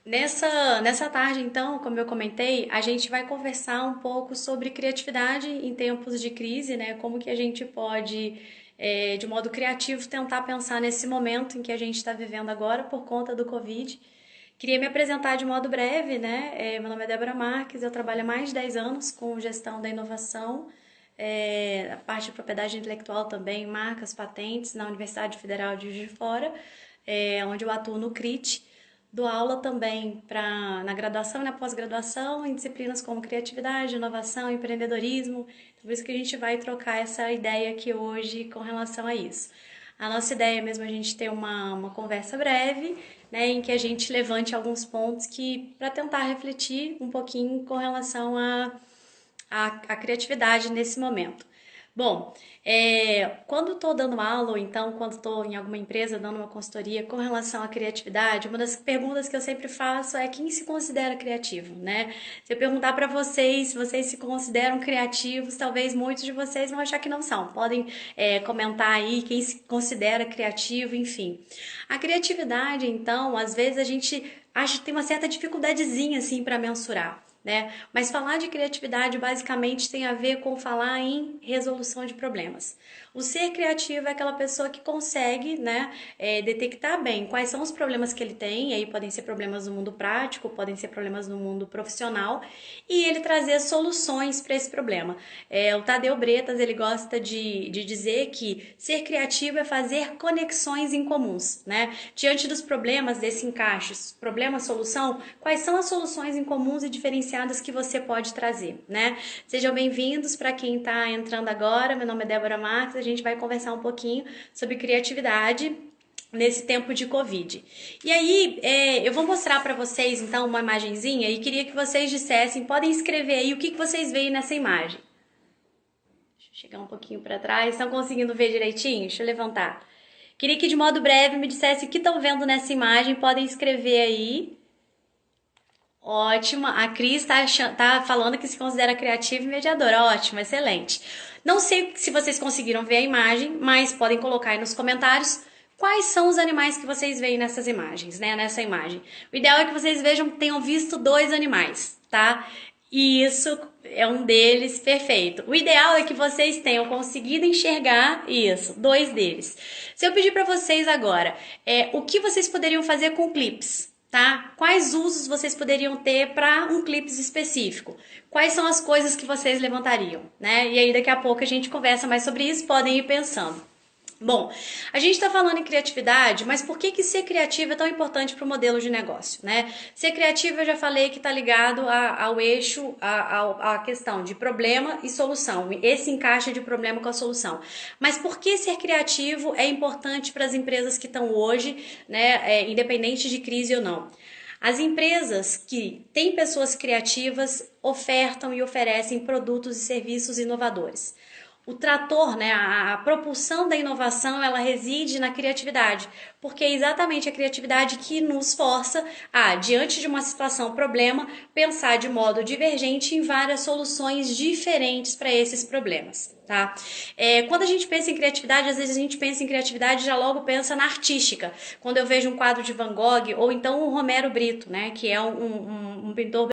Nessa tarde, então, como eu comentei, a gente vai conversar um pouco sobre criatividade em tempos de crise, né? Como que a gente pode, de modo criativo, tentar pensar nesse momento em que a gente está vivendo agora por conta do Covid. Queria me apresentar de modo breve, né? Meu nome é Débora Marques, eu trabalho há mais de 10 anos com gestão da inovação, a parte de propriedade intelectual também, marcas, patentes, na Universidade Federal de Juiz de Fora, onde eu atuo no CRIT. Dou aula também na graduação e na pós-graduação em disciplinas como criatividade, inovação, empreendedorismo. Então, por isso que a gente vai trocar essa ideia aqui hoje com relação a isso. A nossa ideia é mesmo a gente ter uma conversa breve, né, em que a gente levante alguns pontos que para tentar refletir um pouquinho com relação à criatividade nesse momento. Bom, quando estou dando aula, ou então quando estou em alguma empresa dando uma consultoria com relação à criatividade, uma das perguntas que eu sempre faço é quem se considera criativo, né? Se eu perguntar para vocês se vocês se consideram criativos, talvez muitos de vocês vão achar que não são. Podem comentar aí quem se considera criativo, enfim. A criatividade, então, às vezes a gente acha que tem uma certa dificuldadezinha assim para mensurar, né? Mas falar de criatividade basicamente tem a ver com falar em resolução de problemas. O ser criativo é aquela pessoa que consegue, né, detectar bem quais são os problemas que ele tem, e aí podem ser problemas no mundo prático, podem ser problemas no mundo profissional, e ele trazer soluções para esse problema. O Tadeu Bretas, ele gosta de dizer que ser criativo é fazer conexões incomuns, né? Diante dos problemas desse encaixe, problema-solução, quais são as soluções incomuns e diferenciadas que você pode trazer, né? Sejam bem-vindos para quem está entrando agora. Meu nome é Débora Marques, a gente vai conversar um pouquinho sobre criatividade nesse tempo de Covid. E aí, eu vou mostrar para vocês, então, uma imagenzinha e queria que vocês dissessem, podem escrever aí o que vocês veem nessa imagem. Deixa eu chegar um pouquinho para trás, estão conseguindo ver direitinho? Deixa eu levantar. Queria que de modo breve me dissessem o que estão vendo nessa imagem, podem escrever aí. Ótima, a Cris tá falando que se considera criativa e mediadora. Ótimo, excelente. Não sei se vocês conseguiram ver a imagem, mas podem colocar aí nos comentários quais são os animais que vocês veem nessas imagens, né? Nessa imagem. O ideal é que vocês tenham visto dois animais, tá? E isso é um deles, perfeito. O ideal é que vocês tenham conseguido enxergar isso, dois deles. Se eu pedir para vocês agora, o que vocês poderiam fazer com clips? Tá? Quais usos vocês poderiam ter para um clipe específico? Quais são as coisas que vocês levantariam, né? E aí daqui a pouco a gente conversa mais sobre isso, podem ir pensando. Bom, a gente está falando em criatividade, mas por que ser criativo é tão importante para o modelo de negócio, né? Ser criativo, eu já falei que está ligado ao eixo, à questão de problema e solução, esse encaixe de problema com a solução. Mas por que ser criativo é importante para as empresas que estão hoje, né, independente de crise ou não? As empresas que têm pessoas criativas ofertam e oferecem produtos e serviços inovadores. O trator, né, a propulsão da inovação, ela reside na criatividade, porque é exatamente a criatividade que nos força a, diante de uma situação, problema, pensar de modo divergente em várias soluções diferentes para esses problemas. Tá? Quando a gente pensa em criatividade, às vezes a gente pensa em criatividade e já logo pensa na artística. Quando eu vejo um quadro de Van Gogh ou então o Romero Brito, né, que é um pintor